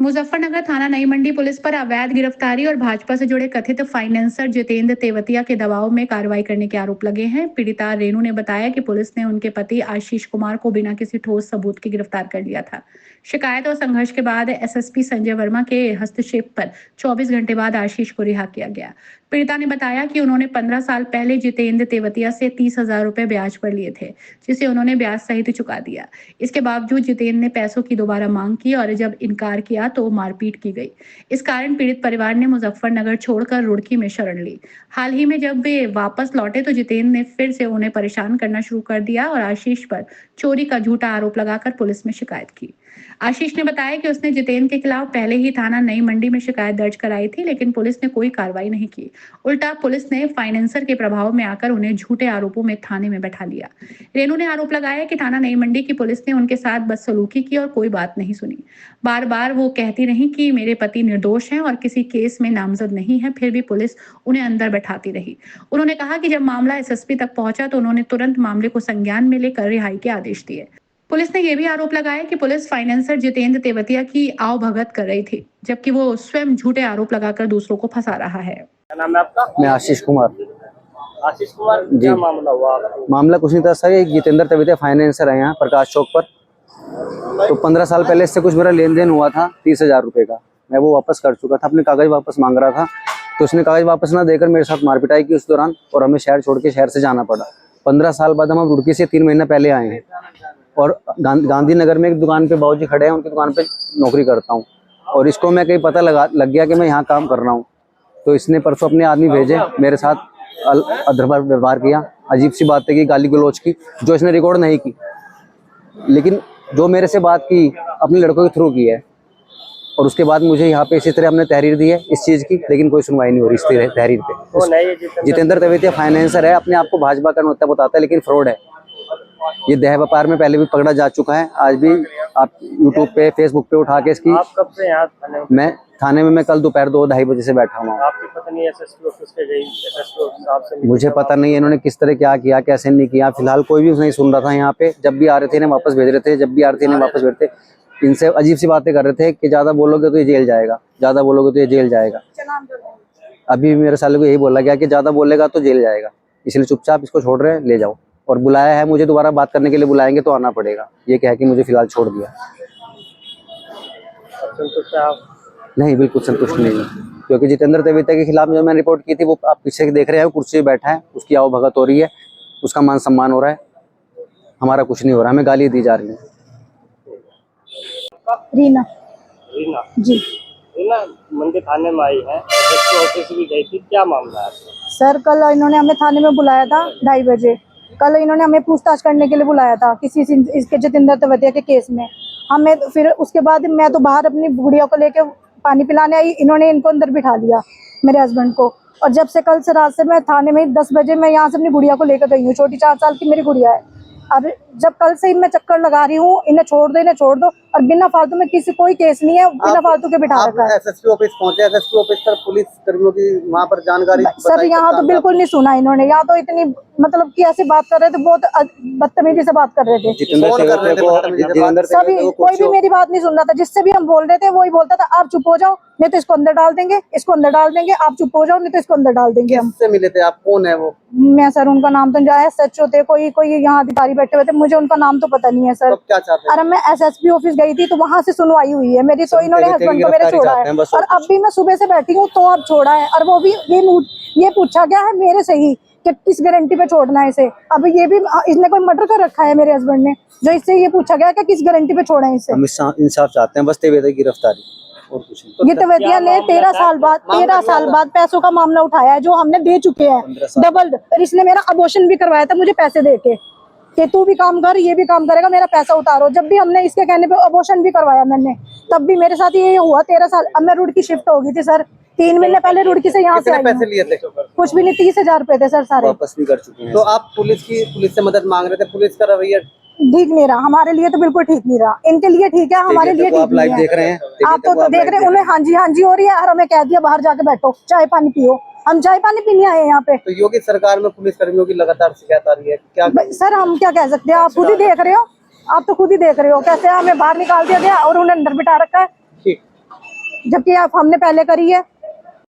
मुजफ्फरनगर थाना नई मंडी पुलिस पर अवैध गिरफ्तारी और भाजपा से जुड़े कथित फाइनेंसर जितेंद्र तेवतिया के दबाव में कार्रवाई करने के आरोप लगे हैं। पीड़िता रेनू ने बताया कि पुलिस ने उनके पति आशीष कुमार को बिना किसी ठोस सबूत के गिरफ्तार कर लिया था। शिकायत और संघर्ष के बाद एसएसपी संजय वर्मा के हस्तक्षेप पर 24 घंटे बाद आशीष को रिहा किया गया। पीड़िता ने बताया कि उन्होंने 15 साल पहले जितेंद्र तेवतिया से 30,000 रुपए ब्याज पर लिए थे, जिसे उन्होंने ब्याज सहित चुका दिया। इसके बावजूद जितेंद्र ने पैसों की दोबारा मांग की और जब इनकार किया तो मारपीट की गई। इस कारण पीड़ित परिवार ने मुजफ्फरनगर छोड़कर रुड़की में शरण ली। हाल ही में जब वे वापस लौटे तो जितेंद्र ने फिर से उन्हें परेशान करना शुरू कर दिया और आशीष पर चोरी का झूठा आरोप लगाकर पुलिस में शिकायत की। आशीष ने बताया कि उसने जितेंद्र के खिलाफ पहले ही थाना नई मंडी में शिकायत दर्ज कराई थी, लेकिन पुलिस ने कोई कार्रवाई नहीं की। उल्टा पुलिस ने फाइनेंसर के प्रभाव में आकर उन्हें झूठे आरोपों में थाने में बैठा लिया। रेनू ने आरोप लगाया कि थाना नई मंडी की पुलिस ने उनके साथ बदसलूकी की और कोई बात नहीं सुनी। बार बार वो कहती रही कि मेरे पति निर्दोष हैं और किसी केस में नामजद नहीं है, फिर भी पुलिस उन्हें अंदर बैठाती रही। उन्होंने कहा कि जब मामला एसएसपी तक पहुंचा तो उन्होंने तुरंत मामले को संज्ञान में लेकर रिहाई के आदेश दिए। पुलिस ने यह भी आरोप लगाया कि पुलिस फाइनेंसर जितेंद्र तेवतिया की आवभगत कर रही थी, जबकि वो स्वयं झूठे आरोप लगाकर दूसरों को फंसा रहा है। क्या नाम है आपका? मैं आशीष कुमार। आशीष कुमार, क्या मामला हुआ? मामला कुछ नहीं था सर, एक जितेंद्र तेवतिया फाइनेंसर है यहाँ प्रकाश चौक पर। तो 15 साल पहले इससे कुछ मेरा लेन देन हुआ था 30,000 रुपए का। मैं वो वापस कर चुका था, अपने कागज वापस मांग रहा था, तो उसने कागज वापस ना देकर मेरे साथ मारपिटाई की उस दौरान, और हमें शहर छोड़ के शहर से जाना पड़ा। 15 साल बाद हम रुड़की से 3 महीने पहले आए हैं और गांधीनगर में एक दुकान पे बाबूजी खड़े हैं, उनकी दुकान पे नौकरी करता हूँ। और इसको मैं कहीं पता लग गया कि मैं यहाँ काम कर रहा हूँ, तो इसने परसों अपने आदमी भेजे, मेरे साथ अभद्र व्यवहार किया, अजीब सी बातें की, गाली गलौज की, जो इसने रिकॉर्ड नहीं की, लेकिन जो मेरे से बात की अपने लड़कों के थ्रू की है। और उसके बाद मुझे यहाँ पे इसी तरह हमने तहरीर दी है इस चीज़ की, लेकिन कोई सुनवाई नहीं हो रही इस तहरीर पे। जितेंद्र तेवतिया फाइनेंसर है, अपने आप को भाजपा का नेता बताता है, लेकिन फ्रॉड है। ये देह व्यापार में पहले भी पकड़ा जा चुका है। आज भी आप यूट्यूब पे फेसबुक पे उठा के इसकी। आप कब से यहाँ थाने में? मैं थाने में कल दोपहर 2-2:30 बजे से बैठा हुआ हूँ। आपकी पत्नी एसएसपी ऑफिस पे गई, एसएसपी साहब से मुझे पता नहीं है इन्होंने किस तरह क्या किया, कैसे नहीं किया। फिलहाल कोई भी नहीं सुन रहा था यहाँ पे। जब भी आ रहे थे इन्हें वापस भेज रहे थे, जब भी आ रहे थे इन्हें वापस भेजते। इनसे अजीब सी बातें कर रहे थे कि ज्यादा बोलोगे तो ये जेल जाएगा, ज्यादा बोलोगे तो ये जेल जाएगा। अभी मेरे साले को यही बोला गया कि ज्यादा बोलेगा तो जेल जाएगा, इसलिए चुपचाप इसको छोड़ रहे हैं, ले जाओ। और बुलाया है मुझे, दोबारा बात करने के लिए बुलाएंगे तो आना पड़ेगा। ये कह के मुझे फिलहाल छोड़ दिया। संतुष्ट है आप? नहीं, बिल्कुल संतुष्ट नहीं, क्योंकि जितेंद्र तेवतिया के खिलाफ जो मैंने रिपोर्ट की थी, वो आप पीछे देख रहे हैं, कुर्सी पे बैठा है, उसकी आवभगत हो रही है, उसका मान सम्मान हो रहा है, हमारा कुछ नहीं हो रहा, हमें गाली दी जा रही है। रीना जी। रीना मंदिर थाने में आई है, एसएसपी ऑफिस भी गई थी, क्या मामला है? सर कल इन्होंने हमें थाने में बुलाया था 2:30 बजे। कल इन्होंने हमें पूछताछ करने के लिए बुलाया था किसी इसके जितेंद्र तेवतिया के केस में। हमें फिर उसके बाद मैं तो बाहर अपनी गुड़िया को लेके पानी पिलाने आई, इन्होंने इनको अंदर बिठा लिया, मेरे हस्बैंड को। और जब से कल से रात से मैं थाने में 10 बजे मैं यहाँ से अपनी गुड़िया को लेकर गई हूँ। छोटी 4 साल की मेरी गुड़िया है। अब जब कल से मैं चक्कर लगा रही हूँ, इन्हें छोड़ दो, इन्हें छोड़ दो, और बिना फालतू में किसी कोई केस नहीं है, बिना फालतू के बिठा रखा है। एसएसपी ऑफिस पहुंचे, एसएसपी ऑफिस पर पुलिस कर्मियों की वहां पर जानकारी सर यहाँ तो बिल्कुल नहीं सुना इन्होंने। यहाँ तो इतनी मतलब कि ऐसे बात कर रहे थे, बहुत बदतमीजी से बात कर रहे थे सभी। कोई भी मेरी बात नहीं सुन रहा था। जिससे भी हम बोल रहे थे वही बोलता था आप चुप हो जाओ, नहीं तो इसको अंदर डाल देंगे, इसको अंदर डाल देंगे, आप चुप हो जाओ, नहीं तो इसको अंदर डाल देंगे। हमसे मिले थे आप? कौन है वो? मैं सर उनका नाम तो जाए, सच होते कोई यहाँ अधिकारी बैठे हुए थे, मुझे उनका नाम तो पता नहीं है सर। क्या चाहते हैं? अरे मैं एसएसपी ऑफिस गई थी तो वहाँ से सुनवाई हुई है मेरी, तो इन्होंने हस्बैंड को मेरे छोड़ा है। और अब भी मैं सुबह से बैठी हूँ तो अब छोड़ा है, और वो भी ये पूछा गया है मेरे से ही कि किस गारंटी पे छोड़ना है इसे। अब ये भी इसने कोई मर्डर कर रखा है मेरे हस्बैंड ने, जो इससे ये पूछा गया कि किस गारंटी पे छोड़ा है इसे। हम इंसाफ चाहते हैं, बस तेवतिया की गिरफ्तारी और कुछ नहीं। ये तेवतिया ने 13 साल बाद पैसों का मामला उठाया है, जो हमने दे चुके हैं डबल। और इसने मेरा अबॉर्शन भी करवाया था मुझे पैसे दे के कि तू भी काम कर, ये भी काम करेगा, मेरा पैसा उतारो। जब भी हमने इसके कहने पे अबॉर्शन भी करवाया मैंने, तब भी मेरे साथ ये हुआ 13 साल। अब मैं रुड़की शिफ्ट हो गई थी सर, 3 महीने पहले रुड़की से यहाँ से आई। पैसे लिए थे? कुछ भी नहीं, 30,000 रुपए थे सर सारे। वापस भी कर चुके हैं। तो आप पुलिस से मदद मांग रहे थे, पुलिस का रवैया ठीक नहीं रहा हमारे लिए, तो बिल्कुल ठीक नहीं रहा। इनके लिए ठीक है, हमारे लिए ठीक नहीं है। देख रहे हैं आप तो देख रहे हैं, उन्हें हाँ जी हो रही है, और हमें कह दिया बाहर जाके बैठो, चाय पानी पियो। हम चाय पानी पीने आए यहाँ पे। तो योगी सरकार में पुलिस कर्मियों की लगातार शिकायत आ रही है, क्या सर हम क्या कह सकते हैं? आप खुद ही देख रहे हो, आप तो खुद ही देख रहे हो कैसे हमें बाहर निकाल दिया गया और उन्हें अंदर बिठा रखा है। ठीक। जबकि आप हमने पहले करी है।